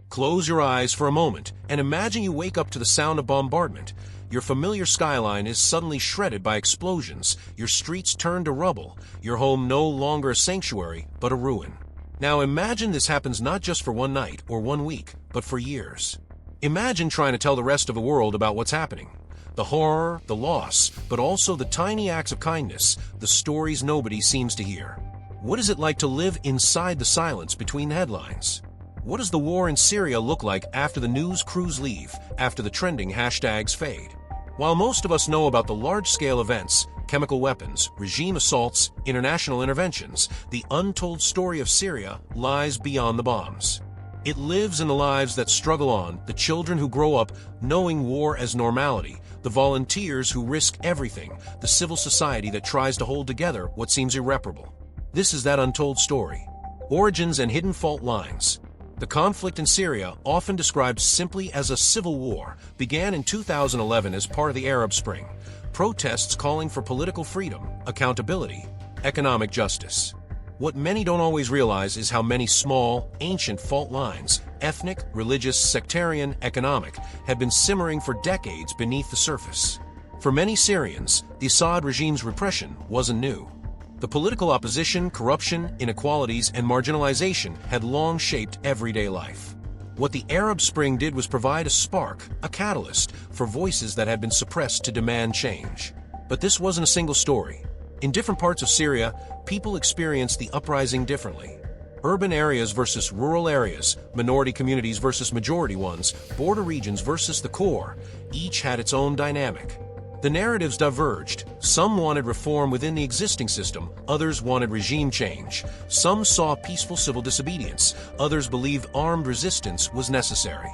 Close your eyes for a moment and imagine you wake up to the sound of bombardment. Your familiar skyline is suddenly shredded by explosions, your streets turn to rubble, your home no longer a sanctuary, but a ruin. Now imagine this happens not just for one night or 1 week, but for years. Imagine trying to tell the rest of the world about what's happening. The horror, the loss, but also the tiny acts of kindness, the stories nobody seems to hear. What is it like to live inside the silence between the headlines? What does the war in Syria look like after the news crews leave, after the trending hashtags fade? While most of us know about the large-scale events, chemical weapons, regime assaults, international interventions, the untold story of Syria lies beyond the bombs. It lives in the lives that struggle on, the children who grow up knowing war as normality, the volunteers who risk everything, the civil society that tries to hold together what seems irreparable. This is that untold story. Origins and hidden fault lines. The conflict in Syria, often described simply as a civil war, began in 2011 as part of the Arab Spring. Protests calling for political freedom, accountability, economic justice. What many don't always realize is how many small, ancient fault lines, ethnic, religious, sectarian, economic, had been simmering for decades beneath the surface. For many Syrians, the Assad regime's repression wasn't new. The political opposition, corruption, inequalities, and marginalization had long shaped everyday life. What the Arab Spring did was provide a spark, a catalyst, for voices that had been suppressed to demand change. But this wasn't a single story. In different parts of Syria, people experienced the uprising differently. Urban areas versus rural areas, minority communities versus majority ones, border regions versus the core, each had its own dynamic. The narratives diverged. Some wanted reform within the existing system, others wanted regime change. Some saw peaceful civil disobedience, others believed armed resistance was necessary.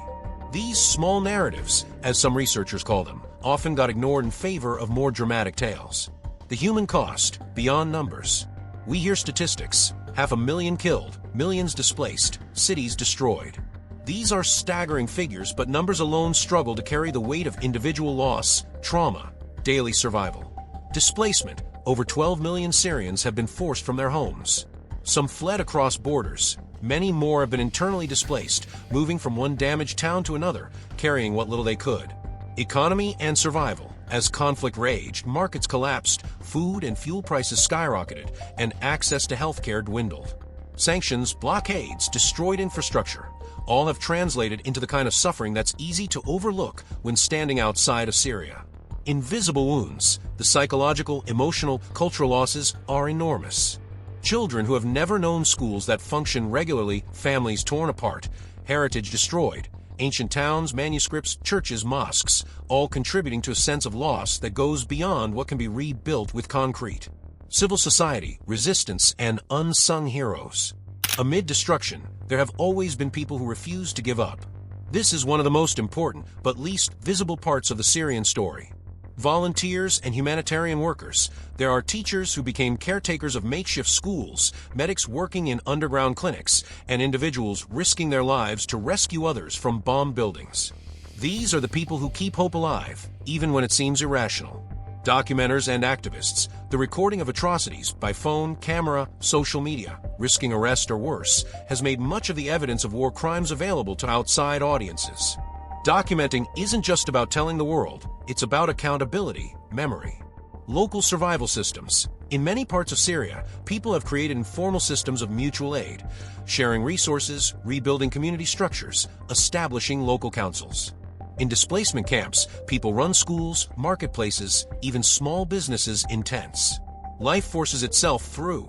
These small narratives, as some researchers call them, often got ignored in favor of more dramatic tales. The human cost, beyond numbers. We hear statistics: 500,000 killed, millions displaced, cities destroyed. These are staggering figures, but numbers alone struggle to carry the weight of individual loss, trauma, daily survival. Displacement: over 12 million Syrians have been forced from their homes. Some fled across borders. Many more have been internally displaced, moving from one damaged town to another, carrying what little they could. Economy and survival. As conflict raged, markets collapsed, food and fuel prices skyrocketed, and access to healthcare dwindled. Sanctions, blockades, destroyed infrastructure, all have translated into the kind of suffering that's easy to overlook when standing outside of Syria. Invisible wounds, the psychological, emotional, cultural losses are enormous. Children who have never known schools that function regularly, families torn apart, heritage destroyed, ancient towns, manuscripts, churches, mosques, all contributing to a sense of loss that goes beyond what can be rebuilt with concrete. Civil society, resistance, and unsung heroes. Amid destruction, there have always been people who refuse to give up. This is one of the most important, but least visible parts of the Syrian story. Volunteers and humanitarian workers. There are teachers who became caretakers of makeshift schools, medics working in underground clinics, and individuals risking their lives to rescue others from bombed buildings. These are the people who keep hope alive, even when it seems irrational. Documenters and activists. The recording of atrocities by phone, camera, social media, risking arrest or worse, has made much of the evidence of war crimes available to outside audiences. Documenting isn't just about telling the world, it's about accountability, memory. Local survival systems. In many parts of Syria, people have created informal systems of mutual aid, sharing resources, rebuilding community structures, establishing local councils. In displacement camps, people run schools, marketplaces, even small businesses in tents. Life forces itself through.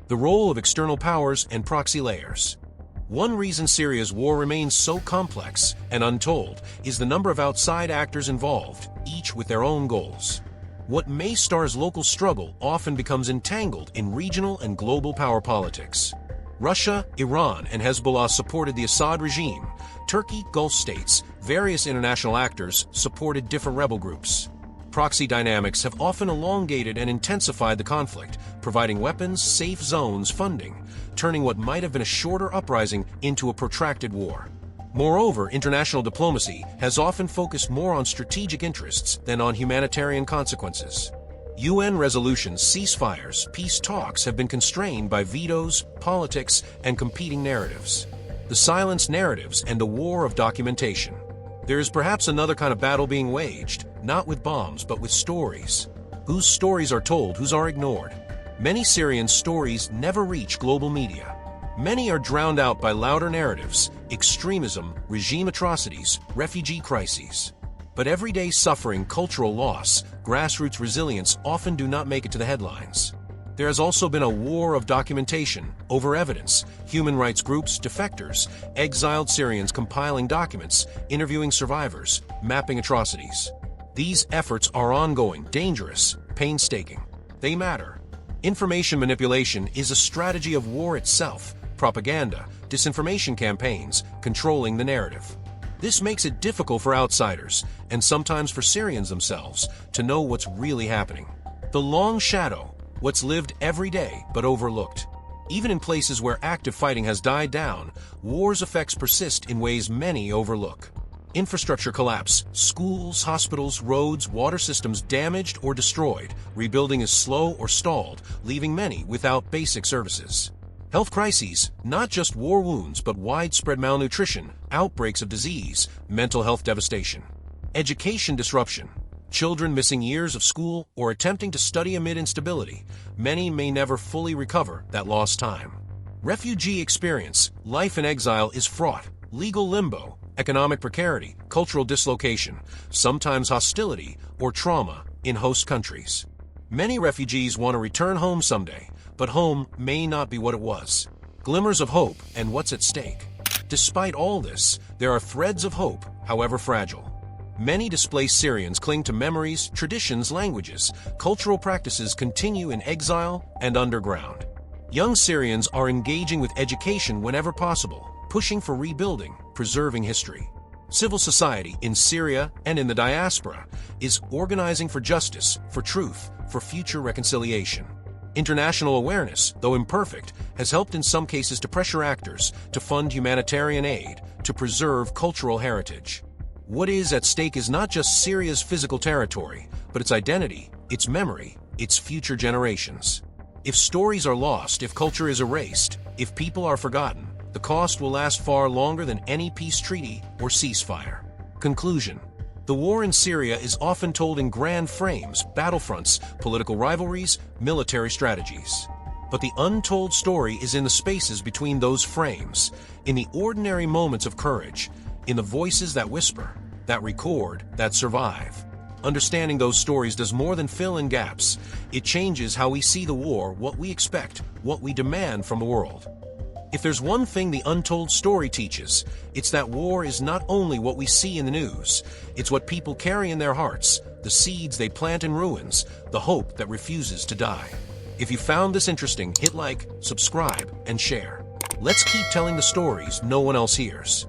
The role of external powers and proxy layers. One reason Syria's war remains so complex and untold is the number of outside actors involved, each with their own goals. What may start as local struggle often becomes entangled in regional and global power politics. Russia, Iran, and Hezbollah supported the Assad regime. Turkey, Gulf states, various international actors supported different rebel groups. Proxy dynamics have often elongated and intensified the conflict, providing weapons, safe zones, funding, turning what might have been a shorter uprising into a protracted war. Moreover, international diplomacy has often focused more on strategic interests than on humanitarian consequences. UN resolutions, ceasefires, peace talks have been constrained by vetoes, politics, and competing narratives. the silenced narratives, and the war of documentation. There is perhaps another kind of battle being waged, not with bombs, but with stories. Whose stories are told, whose are ignored? Many Syrian stories never reach global media. Many are drowned out by louder narratives, extremism, regime atrocities, refugee crises. But everyday suffering, cultural loss, grassroots resilience often do not make it to the headlines. There has also been a war of documentation, over evidence, human rights groups, defectors, exiled Syrians compiling documents, interviewing survivors, mapping atrocities. These efforts are ongoing, dangerous, painstaking. They matter. Information manipulation is a strategy of war itself, propaganda, disinformation campaigns, controlling the narrative. This makes it difficult for outsiders, and sometimes for Syrians themselves, to know what's really happening. The long shadow, what's lived every day but overlooked. Even in places where active fighting has died down, war's effects persist in ways many overlook. Infrastructure collapse, schools, hospitals, roads, water systems damaged or destroyed. Rebuilding is slow or stalled, leaving many without basic services. Health crises, not just war wounds but widespread malnutrition, outbreaks of disease, mental health devastation. Education disruption. Children missing years of school or attempting to study amid instability. Many may never fully recover that lost time. Refugee experience. Life in exile is fraught. Legal limbo, economic precarity, cultural dislocation, sometimes hostility or trauma in host countries. Many refugees want to return home someday, but home may not be what it was. Glimmers of hope and what's at stake. Despite all this, there are threads of hope, however fragile. Many displaced Syrians cling to memories, traditions, languages. Cultural practices continue in exile and underground. Young Syrians are engaging with education whenever possible, pushing for rebuilding, preserving history. Civil society in Syria and in the diaspora is organizing for justice, for truth, for future reconciliation. International awareness, though imperfect, has helped in some cases to pressure actors to fund humanitarian aid, to preserve cultural heritage. What is at stake is not just Syria's physical territory, but its identity, its memory, its future generations. If stories are lost, if culture is erased, if people are forgotten, the cost will last far longer than any peace treaty or ceasefire. Conclusion. The war in Syria is often told in grand frames, battlefronts, political rivalries, military strategies. But the untold story is in the spaces between those frames, in the ordinary moments of courage, in the voices that whisper, that record, that survive. Understanding those stories does more than fill in gaps. It changes how we see the war, what we expect, what we demand from the world. If there's one thing the untold story teaches, it's that war is not only what we see in the news, it's what people carry in their hearts, the seeds they plant in ruins, the hope that refuses to die. If you found this interesting, hit like, subscribe, and share. Let's keep telling the stories no one else hears.